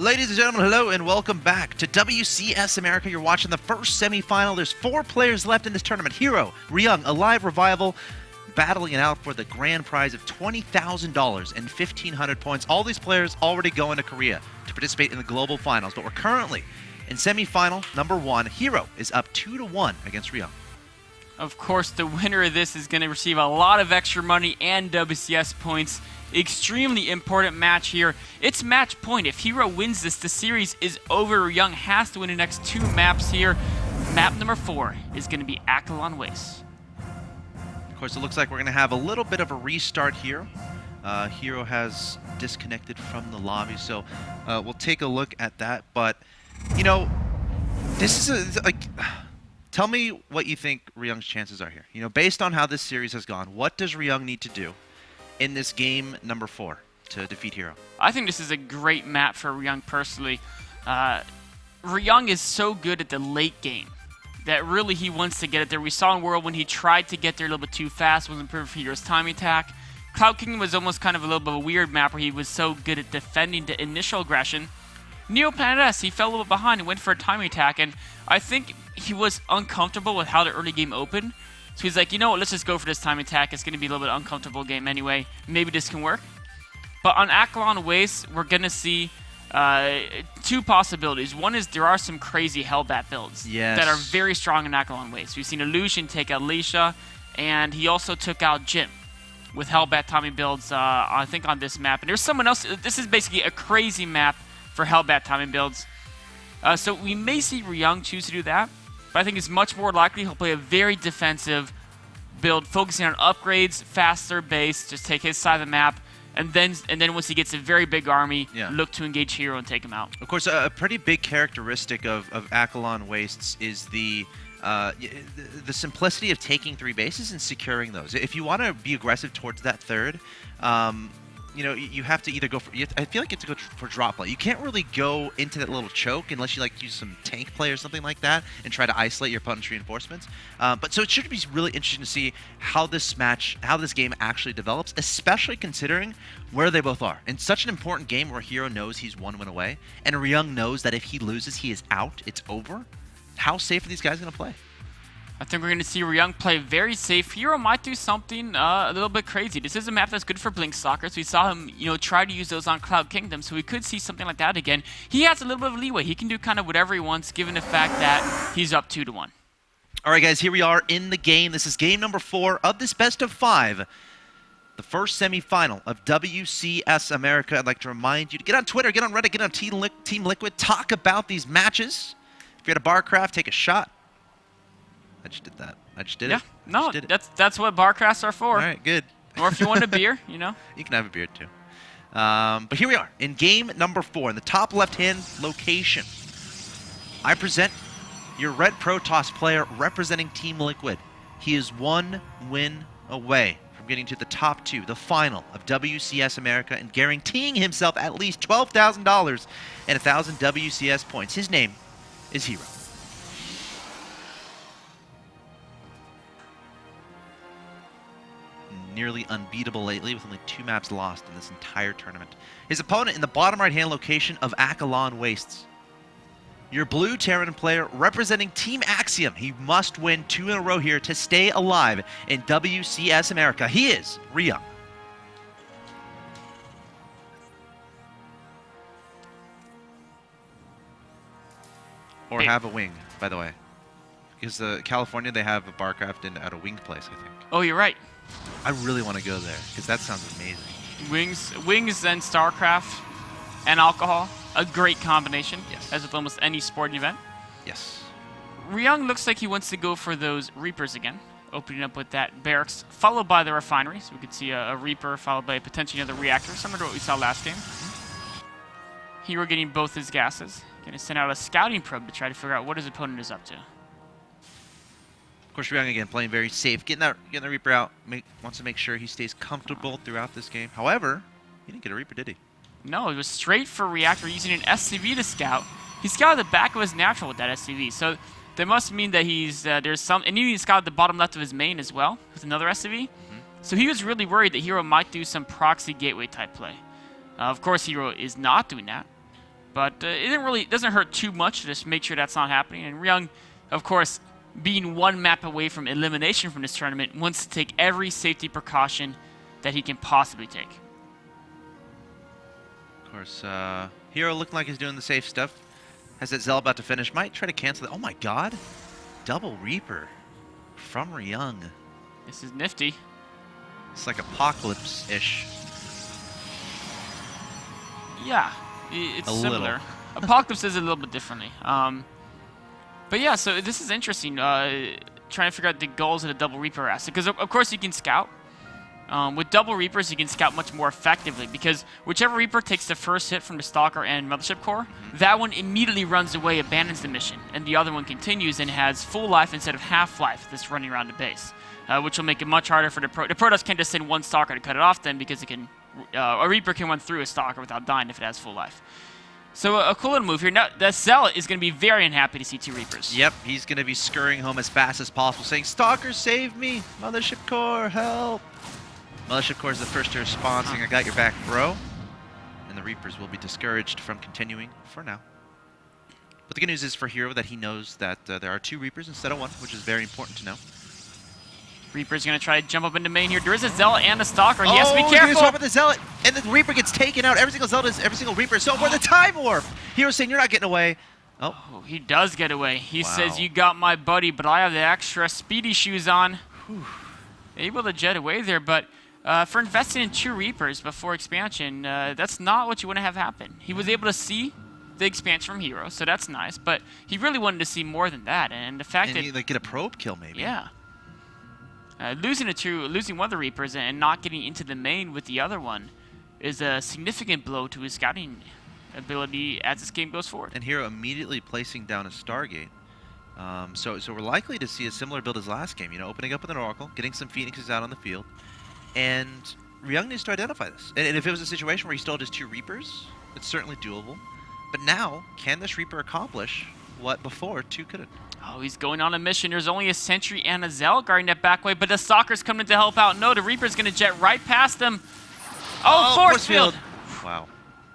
Ladies and gentlemen, hello and welcome back to WCS America. You're watching the first semifinal. There's 4 players left in this tournament. Hero, Ryung, Alive, Revival, battling it out for the grand prize of $20,000 and 1,500 points. All these players already going to Korea to participate in the global finals, but we're currently in semifinal number 1. Hero is up 2-1 against Ryung. Of course, the winner of this is going to receive a lot of extra money and WCS points. Extremely important match here. It's match point. If Hero wins this, the series is over. Ryung has to win the next 2 maps here. Map number 4 is going to be Akalon Waste. Of course, it looks like we're going to have a little bit of a restart here. Hero has disconnected from the lobby, so we'll take a look at that. But, you know, this is tell me what you think Ryung's chances are here. You know, based on how this series has gone, what does Ryung need to do in this game number 4 to defeat Hero? I think this is a great map for Ryung personally. Ryung is so good at the late game that really he wants to get it there. We saw in World when he tried to get there a little bit too fast, wasn't perfect for Hero's timing attack. Cloud Kingdom was almost kind of a little bit of a weird map where he was so good at defending the initial aggression. Neoplanet S, he fell a little behind and went for a timing attack, and I think he was uncomfortable with how the early game opened. So he's like, you know what, let's just go for this time attack. It's going to be a little bit uncomfortable game anyway. Maybe this can work. But on Akalon Waste, we're going to see 2 possibilities. One is there are some crazy Hellbat builds that are very strong in Akalon Waste. We've seen Illusion take out Leisha, and he also took out Jim with Hellbat timing builds, I think, on this map. And there's someone else. This is basically a crazy map for Hellbat timing builds. So we may see Ryung choose to do that. But I think it's much more likely he'll play a very defensive build, focusing on upgrades, faster base, just take his side of the map, and then once he gets a very big army, look to engage Hero and take him out. Of course, a pretty big characteristic of Akalon Wastes is the simplicity of taking 3 bases and securing those. If you want to be aggressive towards that third, you know, you have to either go for. I feel like you have to go for drop play. You can't really go into that little choke unless you use some tank play or something like that and try to isolate your opponent's reinforcements. But so it should be really interesting to see how this game actually develops, especially considering where they both are. In such an important game where Hero knows he's 1 win away, and Ryung knows that if he loses, he is out. It's over. How safe are these guys going to play? I think we're going to see Ryung play very safe. Hero might do something a little bit crazy. This is a map that's good for Blink Stalkers. We saw him, try to use those on Cloud Kingdom, so we could see something like that again. He has a little bit of leeway. He can do kind of whatever he wants, given the fact that he's up 2-1. All right, guys, here we are in the game. This is game number 4 of this best of 5. The first semifinal of WCS America. I'd like to remind you to get on Twitter, get on Reddit, get on Team Liquid, talk about these matches. If you're at a BarCraft, take a shot. I just did that. I just did it. No, that's what BarCrafts are for. All right, good. Or if you want a beer, You can have a beer, too. But here we are in game number 4. In the top left-hand location, I present your Red Protoss player representing Team Liquid. He is 1 win away from getting to the top 2, the final of WCS America, and guaranteeing himself at least $12,000 and 1,000 WCS points. His name is Hero. Nearly unbeatable lately with only 2 maps lost in this entire tournament. His opponent in the bottom right-hand location of Akalon Wastes. Your blue Terran player representing Team Axiom. He must win 2 in a row here to stay alive in WCS America. He is Ryung. Or have a wing, by the way. Because California, they have a BarCraft at a winged place, I think. Oh, you're right. I really want to go there, because that sounds amazing. Wings and STARCRAFT and alcohol. A great combination, yes, as with almost any sporting event. Yes. Ryung looks like he wants to go for those Reapers again, opening up with that Barracks, followed by the Refinery. So we could see a Reaper followed by potentially another Reactor, similar to what we saw last game. Hero getting both his gases. Going to send out a scouting probe to try to figure out what his opponent is up to. Of course, Ryung again playing very safe, getting the Reaper out. Wants to make sure he stays comfortable throughout this game. However, he didn't get a Reaper, did he? No, it was straight for Reactor using an SCV to scout. He scouted the back of his natural with that SCV, so that must mean that he's there's some, and he scouted the bottom left of his main as well with another SCV. So he was really worried that Hero might do some proxy gateway type play. Of course, Hero is not doing that. But it doesn't hurt too much to just make sure that's not happening. And Ryung, of course, being one map away from elimination from this tournament, wants to take every safety precaution that he can possibly take. Of course, Hero looking like he's doing the safe stuff. Has that Zell about to finish. Might try to cancel it. Oh my god. Double Reaper from Ryung. This is nifty. It's like Apocalypse-ish. Yeah, it's A similar. little. Apocalypse is a little bit differently. But yeah, so this is interesting. Trying to figure out the goals of the Double Reaper asset. Because, of course, you can scout. With Double Reapers, you can scout much more effectively. Because whichever Reaper takes the first hit from the Stalker and Mothership Core, that one immediately runs away, abandons the mission. And the other one continues and has full life instead of half life that's running around the base. Which will make it much harder for the Pro. The Protoss can't just send one Stalker to cut it off then, because it can, a Reaper can run through a Stalker without dying if it has full life. So a cool little move here. Now, the Zealot is going to be very unhappy to see 2 Reapers. Yep, he's going to be scurrying home as fast as possible, saying, Stalker, save me! Mothership Core, help! Mothership Core is the first to respond, saying, I got your back, bro. And the Reapers will be discouraged from continuing for now. But the good news is for Hero that he knows that there are 2 Reapers instead of 1, which is very important to know. Reaper's going to try to jump up into main here. There is a Zealot and a Stalker. He has to be He's careful. swapping the Zealot, and the Reaper gets taken out. Every single Zealot, every single Reaper is so for the Time Warp. Hero's saying, you're not getting away. Oh, he does get away. He Wow. says, you got my buddy, but I have the extra speedy shoes on. Able to jet away there, but for investing in 2 Reapers before expansion, that's not what you want to have happen. He was able to see the expansion from Hero, so that's nice, but he really wanted to see more than that, and the fact that... like, get a probe kill, maybe. Yeah. Losing one of the Reapers and not getting into the main with the other one is a significant blow to his scouting ability as this game goes forward. And Hero immediately placing down a Stargate. So we're likely to see a similar build as last game, you know, opening up with an Oracle, getting some Phoenixes out on the field, and Ryung needs to identify this. And if it was a situation where he still had his 2 Reapers, it's certainly doable. But now, can this Reaper accomplish what before 2 couldn't? Oh, he's going on a mission. There's only a Sentry and a Zell guarding that back way, but the Stalker's coming to help out. No, the Reaper's going to jet right past them. Oh, force field. Wow.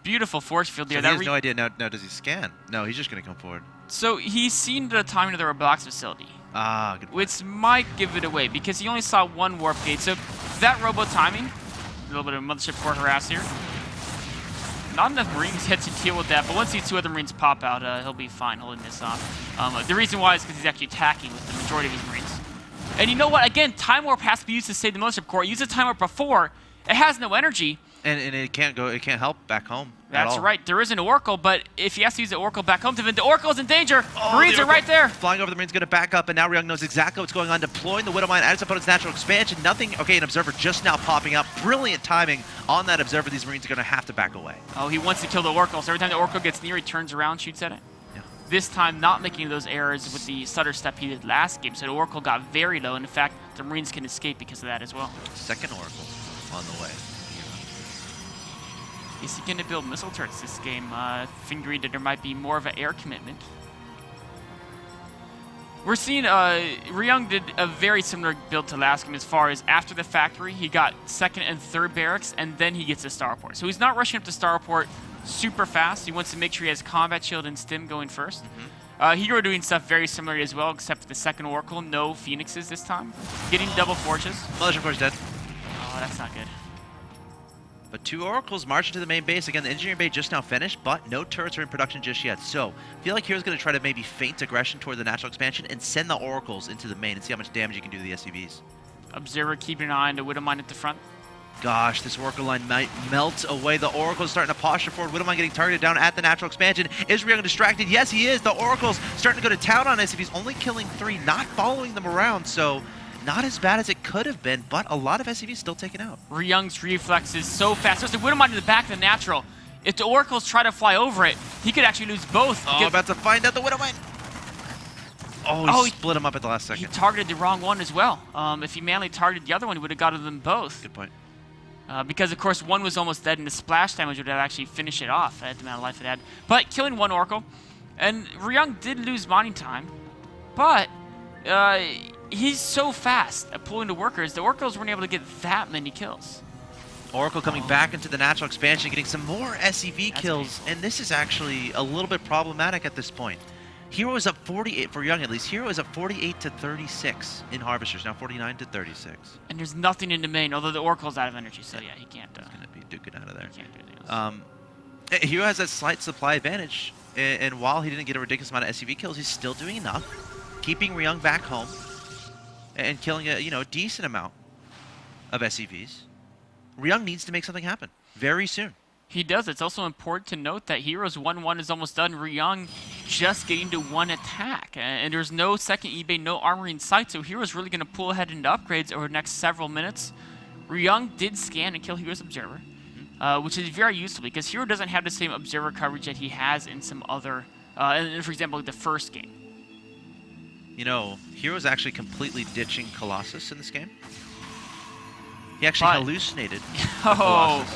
Beautiful force field there. So he has no idea. Now does he scan? No, he's just going to come forward. So he's seen the timing of the Robotics facility. Ah, good point. Which might give it away, because he only saw 1 warp gate. So that robo timing, a little bit of Mothership Core harass here. Not enough Marines yet to deal with that, but once these 2 other Marines pop out, he'll be fine holding this off. The reason why is because he's actually attacking with the majority of his Marines. And you know what? Again, Time Warp has to be used to save the Mothership Core. Use the Time Warp before. It has no energy. And it can't help back home. That's right. There is an Oracle, but if he has to use the Oracle back home, the Oracle's in danger. Marines are right there. Flying over the Marines, going to back up, and now Ryung knows exactly what's going on. Deploying the Widow Mine at his opponent's natural expansion. Nothing. Okay, an Observer just now popping up. Brilliant timing on that Observer. These Marines are going to have to back away. Oh, he wants to kill the Oracle, so every time the Oracle gets near, he turns around, shoots at it. Yeah. This time, not making those errors with the stutter step he did last game, so the Oracle got very low, and in fact, the Marines can escape because of that as well. Second Oracle on the way. Is he going to build missile turrets this game, fingering that there might be more of an air commitment? We're seeing Ryung did a very similar build to last game as far as after the factory, he got 2nd and 3rd barracks, and then he gets a starport. So he's not rushing up to starport super fast. He wants to make sure he has combat shield and stim going first. Hero doing stuff very similar as well, except for the 2nd Oracle. No Phoenixes this time. Getting double forges. Mothership Core's dead. Oh, that's not good. But 2 Oracles marching to the main base. Again, the engineering bay just now finished, but no turrets are in production just yet. So, I feel like Hero's going to try to maybe feint aggression toward the natural expansion and send the Oracles into the main and see how much damage you can do to the SCVs. Observer keeping an eye on the Widow Mine at the front. Gosh, this Oracle line might melt away. The Oracle's starting to posture forward. Widow Mine getting targeted down at the natural expansion. Is Ryung distracted? Yes, he is. The Oracle's starting to go to town on SCVs, only killing 3, not following them around. So, not as bad as it could have been, but a lot of SCVs still taken out. Ryung's reflex is so fast. There's the Widow Mine in the back of the natural. If the Oracles try to fly over it, he could actually lose both. Oh, about to find out the Widow Mine. Oh, he split him up at the last second. He targeted the wrong one as well. If he manually targeted the other one, he would have gotten them both. Good point. Because, of course, one was almost dead, and the splash damage would have actually finished it off at the amount of life it had. But killing 1 Oracle, and Ryung did lose mining time, but he's so fast at pulling the workers. The Oracles weren't able to get that many kills. Oracle coming back into the natural expansion, getting some more SEV kills, and this is actually a little bit problematic at this point. Hero is up 48, for Ryung at least, Hero is up 48 to 36 in Harvesters, now 49 to 36. And there's nothing in the main, although the Oracle's out of energy, so yeah, he can't. He's going to be duking out of there. He can't do anything else. Hero has that slight supply advantage, and while he didn't get a ridiculous amount of SEV kills, he's still doing enough, keeping Ryung back home, and killing a decent amount of SEVs. Ryung needs to make something happen very soon. He does. It's also important to note that Hero's 1-1 is almost done. Ryung just getting to one attack. And there's no second eBay, no armory in sight, so Hero's really going to pull ahead into upgrades over the next several minutes. Ryung did scan and kill Hero's Observer, which is very useful because Hero doesn't have the same Observer coverage that he has in some other, for example, the first game. You know, Hero's actually completely ditching Colossus in this game. He actually hallucinated Colossus.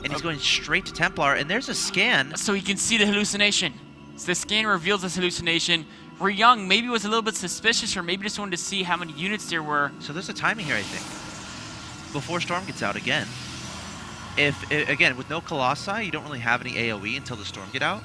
And he's going straight to Templar, and there's a scan. So he can see the hallucination. So the scan reveals this hallucination. Ryung maybe was a little bit suspicious, or maybe just wanted to see how many units there were. So there's a timing here, I think. Before Storm gets out again. Again, with no Colossi, you don't really have any AoE until the Storm get out.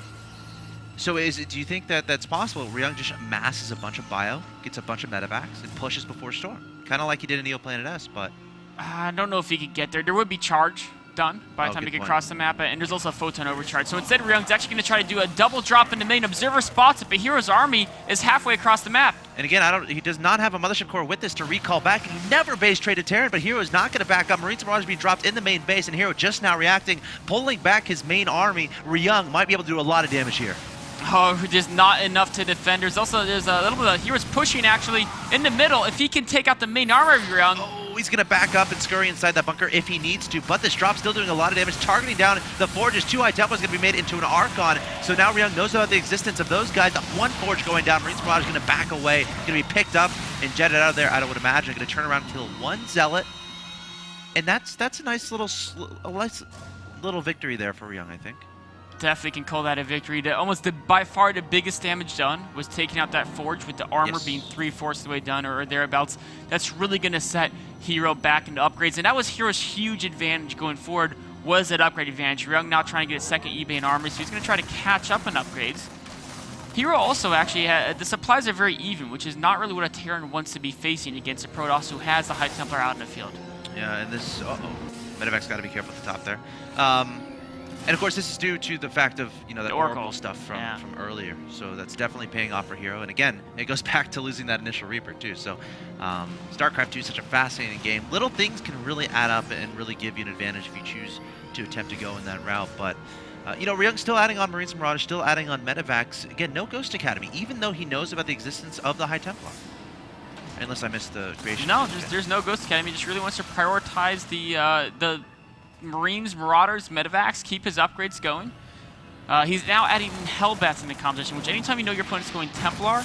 So do you think that that's possible? Ryung just masses a bunch of bio, gets a bunch of medevacs, and pushes before Storm. Kind of like he did in Neoplanet S, but... I don't know if he could get there. There would be charge done by the time he could cross the map, and there's also a photon overcharge. So instead, Ryung's actually going to try to do a double drop in the main. Observer spots it, but Hero's army is halfway across the map. And again, he does not have a Mothership Core with this to recall back. He never base traded Terran, but Hero is not going to back up. Marines and Marauders being dropped in the main base, and Hero just now reacting, pulling back his main army. Ryung might be able to do a lot of damage here. Oh, just not enough to defend. There's a little bit of Hero's pushing actually in the middle. If he can take out the main armor of Ryung. Oh, he's going to back up and scurry inside that bunker if he needs to, but this drop still doing a lot of damage, targeting down the forges. 2 high temples going to be made into an Archon, so now Ryung knows about the existence of those guys. The 1 forge going down, Marines Marauders going to back away, going to be picked up and jetted out of there, I would imagine. Going to turn around and kill 1 Zealot, and that's a nice little victory there for Ryung, I think. Definitely can call that a victory. By far the biggest damage done was taking out that forge with the armor being 3/4 of the way done or thereabouts. That's really going to set Hero back into upgrades, and that was Hero's huge advantage going forward, was that upgrade advantage. Ryung now trying to get a second eBay in armor, so he's going to try to catch up on upgrades. Hero also actually, the supplies are very even, which is not really what a Terran wants to be facing against a Protoss who has the High Templar out in the field. Yeah, and this, Medevac's got to be careful at the top there. And of course, this is due to the fact of, that Oracle stuff from earlier. So that's definitely paying off for Hero. And again, it goes back to losing that initial Reaper too. So StarCraft 2 is such a fascinating game. Little things can really add up and really give you an advantage if you choose to attempt to go in that route. But, Ryung's still adding on Marines and Marauders, still adding on Medevacs. Again, no Ghost Academy, even though he knows about the existence of the High Templar. Unless I missed the creation. No, there's no Ghost Academy. He just really wants to prioritize the Marines, Marauders, Medevacs, keep his upgrades going. He's now adding Hellbats in the composition, which anytime you know your opponent's going Templar,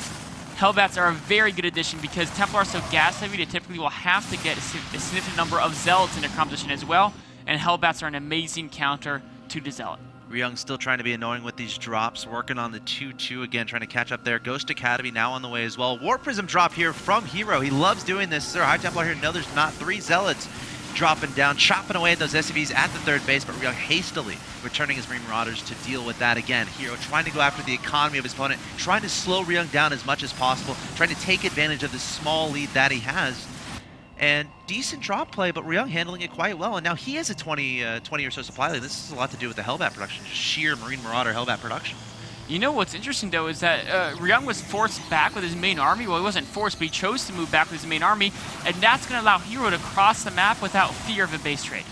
Hellbats are a very good addition because Templar are so gas heavy, they typically will have to get a significant number of Zealots in their composition as well, and Hellbats are an amazing counter to the Zealot. Ryung still trying to be annoying with these drops, working on the 2-2 again, trying to catch up there. Ghost Academy now on the way as well. War Prism drop here from Hero. He loves doing this. Sir, High Templar here. No, there's not. 3 Zealots dropping down, chopping away at those SCVs at the 3rd base, but Ryung hastily returning his Marine Marauders to deal with that again. Hero trying to go after the economy of his opponent, trying to slow Ryung down as much as possible, trying to take advantage of the small lead that he has. And decent drop play, but Ryung handling it quite well. And now he has a 20 or so supply lead. This has a lot to do with the Hellbat production, just sheer Marine Marauder Hellbat production. You know what's interesting, though, is that Ryung was forced back with his main army. Well, he wasn't forced, but he chose to move back with his main army, and that's going to allow Hero to cross the map without fear of a base trade.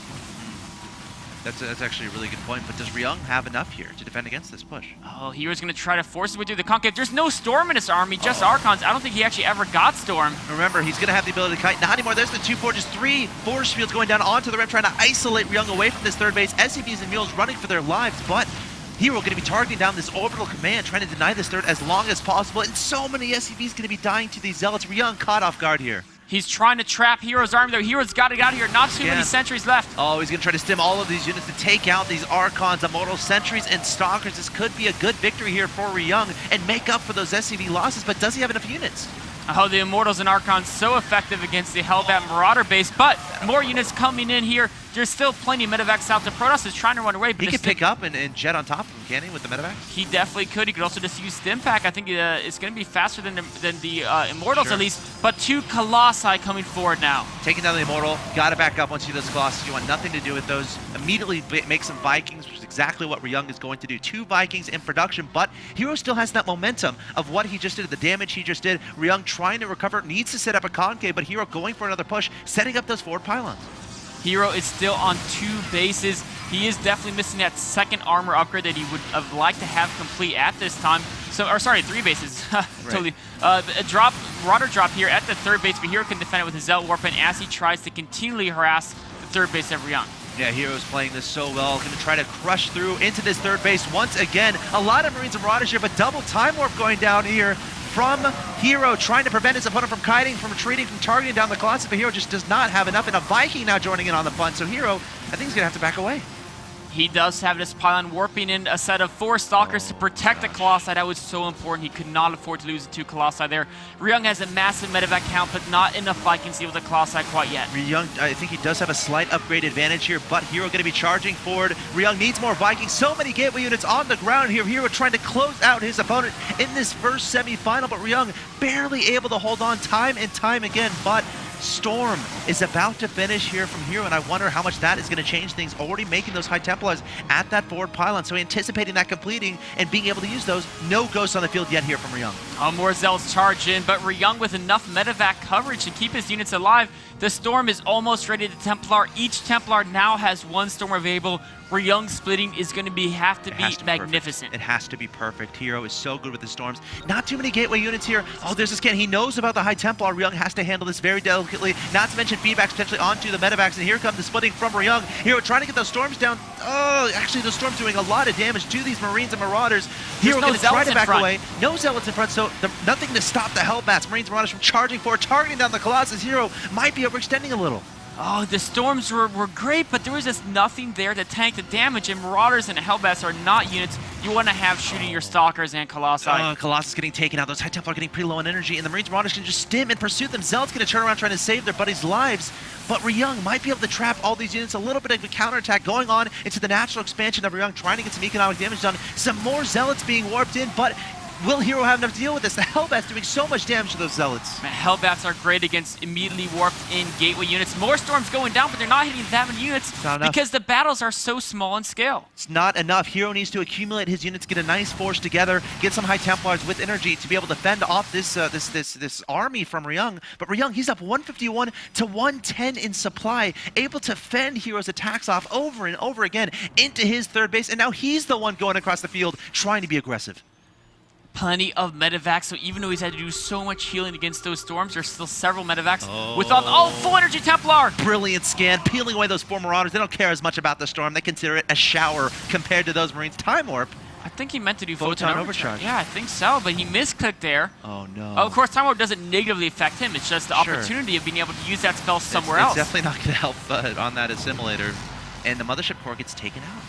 That's actually a really good point, but does Ryung have enough here to defend against this push? Oh, Hero's going to try to force his way through the Concave. There's no Storm in his army, just Archons. I don't think he actually ever got Storm. Remember, he's going to have the ability to kite. Not anymore. There's the 2 forges, 3 force fields going down onto the ramp, trying to isolate Ryung away from this 3rd base. SCVs and Mules running for their lives, but Hero going to be targeting down this orbital command, trying to deny this 3rd as long as possible, and so many SCVs going to be dying to these Zealots. Ryung caught off guard here. He's trying to trap Hero's army, though. Hero's got to get out of here. Not too many sentries left. Oh, he's going to try to stim all of these units to take out these Archons, Immortal Sentries, and Stalkers. This could be a good victory here for Ryung and make up for those SCV losses, but does he have enough units? Oh, the Immortals and Archons so effective against the Hellbat Marauder base, but more units coming in here. there's still plenty of medevacs out there. Protoss is trying to run away, but He can pick up and jet on top of him, can he, with the medevac? He definitely could. He could also just use Stim Pack. I think it's going to be faster than the Immortals Sure. at least. But 2 Colossi coming forward now. Taking down the Immortal, got to back up once you see those Colossus. You want nothing to do with those. Immediately make some Vikings, which is exactly what Ryung is going to do. 2 Vikings in production, but Hero still has that momentum of what he just did, the damage he just did. Ryung trying to recover, needs to set up a concave, but Hero going for another push, setting up those forward pylons. Hero is still on 2 bases. He is definitely missing that second armor upgrade that he would have liked to have complete at this time. So, or sorry, 3 bases. Totally. A Marauder drop here at the 3rd base, but Hero can defend it with his Zealot Warpent as he tries to continually harass the 3rd base of Ryung. Yeah, Hero's playing this so well. Going to try to crush through into this 3rd base once again. A lot of Marines and Marauders here, but double Time Warp going down here from Hero, trying to prevent his opponent from kiting, from retreating, from targeting down the Colossus, but Hero just does not have enough, and a Viking now joining in on the punt, so Hero, I think he's going to have to back away. He does have this pylon warping in a set of 4 Stalkers to protect the Colossi. That was so important. He could not afford to lose the 2 Colossi there. Ryung has a massive medevac count, but not enough Vikings to deal with the Colossi quite yet. Ryung, I think he does have a slight upgrade advantage here, but Hero going to be charging forward. Ryung needs more Vikings. So many gateway units on the ground here. Hero trying to close out his opponent in this first semi-final, but Ryung barely able to hold on time and time again, but Storm is about to finish here from Hero, and I wonder how much that is going to change things. Already making those high Templars at that forward pylon, so anticipating that completing and being able to use those. No ghosts on the field yet here from Ryung. More Zealots charge in, but Ryung with enough medevac coverage to keep his units alive. The Storm is almost ready to Templar. Each Templar now has 1 Storm available. Ryung splitting is going to have to be magnificent. It has to be perfect. Hero is so good with the Storms. Not too many gateway units here. Oh, there's a scan. He knows about the high Templar. Ryung has to handle this very delicately. Not to mention feedbacks potentially onto the medevacs. And here comes the splitting from Ryung. Hero trying to get those Storms down. Oh, actually, those Storms doing a lot of damage to these Marines and Marauders. Hero going to try to back away. No Zealots in front, so nothing to stop the Hellbats. Marines and Marauders from charging forward, targeting down the Colossus. Hero might be overextending a little. Oh, the Storms were great, but there was just nothing there to tank the damage, and Marauders and Hellbats are not units you want to have shooting your Stalkers and Colossi. Colossus getting taken out. Those High Templar getting pretty low on energy, and the Marines and Marauders can just stim and pursue them. Zealot's going to turn around trying to save their buddies' lives, but Ryung might be able to trap all these units. A little bit of a counterattack going on into the natural expansion of Ryung, trying to get some economic damage done. Some more Zealots being warped in, but will Hero have enough to deal with this? The Hellbats doing so much damage to those Zealots. Man, Hellbats are great against immediately warped in gateway units. More Storms going down, but they're not hitting that many units because the battles are so small in scale. It's not enough. Hero needs to accumulate his units, get a nice force together, get some High Templars with energy to be able to fend off this this army from Ryung. But Ryung, he's up 151 to 110 in supply, able to fend Hero's attacks off over and over again into his 3rd base, and now he's the one going across the field trying to be aggressive. Plenty of medevacs, so even though he's had to do so much healing against those Storms, there's still several medevacs with all full energy Templar. Brilliant scan, peeling away those 4 Marauders. They don't care as much about the Storm. They consider it a shower compared to those Marines. Time Warp. I think he meant to do Photon Overcharge. Yeah, I think so, but he misclicked there. Oh, no. Of course, Time Warp doesn't negatively affect him. It's just the opportunity of being able to use that spell somewhere else. It's definitely not going to help on that assimilator. And the Mothership Core gets taken out.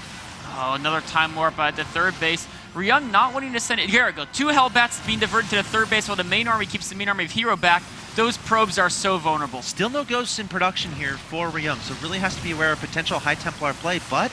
Oh, another Time Warp at the 3rd base. Ryung not wanting to send it. Here we go. 2 Hellbats being diverted to the 3rd base while the main army keeps the main army of Hero back. Those probes are so vulnerable. Still no ghosts in production here for Ryung, so really has to be aware of potential High Templar play, but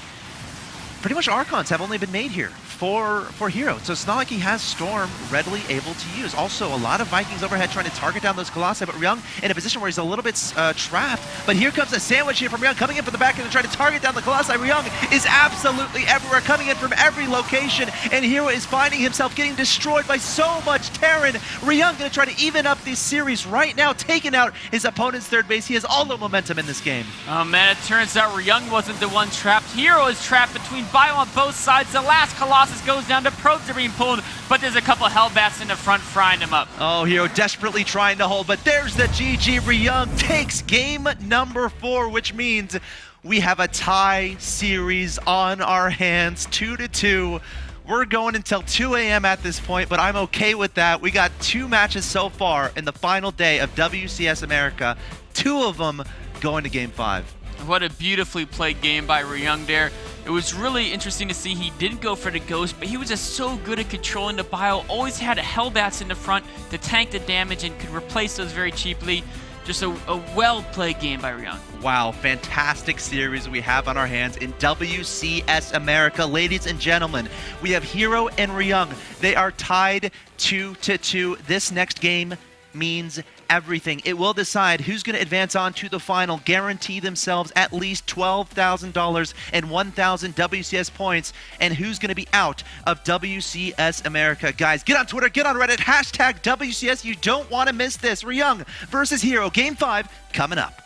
pretty much Archons have only been made here for Hero, so it's not like he has Storm readily able to use. Also, a lot of Vikings overhead trying to target down those Colossi, but Ryung in a position where he's a little bit trapped, but here comes a sandwich here from Ryung, coming in from the back end to try to target down the Colossi. Ryung is absolutely everywhere, coming in from every location, and Hero is finding himself getting destroyed by so much Terran. Ryung going to try to even up this series right now, taking out his opponent's 3rd base. He has all the momentum in this game. Oh man, it turns out Ryung wasn't the one trapped. Hero is trapped between bio on both sides. The last Colossus goes down, the probes are being pulled, but there's a couple Hellbats in the front frying him up. Oh, Hero desperately trying to hold, but there's the GG. Ryung takes game number 4, which means we have a tie series on our hands, 2-2. We're going until 2 a.m. at this point, but I'm okay with that. We got 2 matches so far in the final day of WCS America, 2 of them going to Game 5. What a beautifully played game by Ryung there. It was really interesting to see he didn't go for the Ghost, but he was just so good at controlling the bio. Always had Hellbats in the front to tank the damage and could replace those very cheaply. Just a well-played game by Ryung. Wow, fantastic series we have on our hands in WCS America. Ladies and gentlemen, we have Hero and Ryung. They are tied 2-2. This next game means everything. It will decide who's going to advance on to the final, guarantee themselves at least $12,000 and 1,000 WCS points, and who's going to be out of WCS America. Guys, get on Twitter, get on Reddit, hashtag WCS. You don't want to miss this. Ryung versus Hero, Game 5 coming up.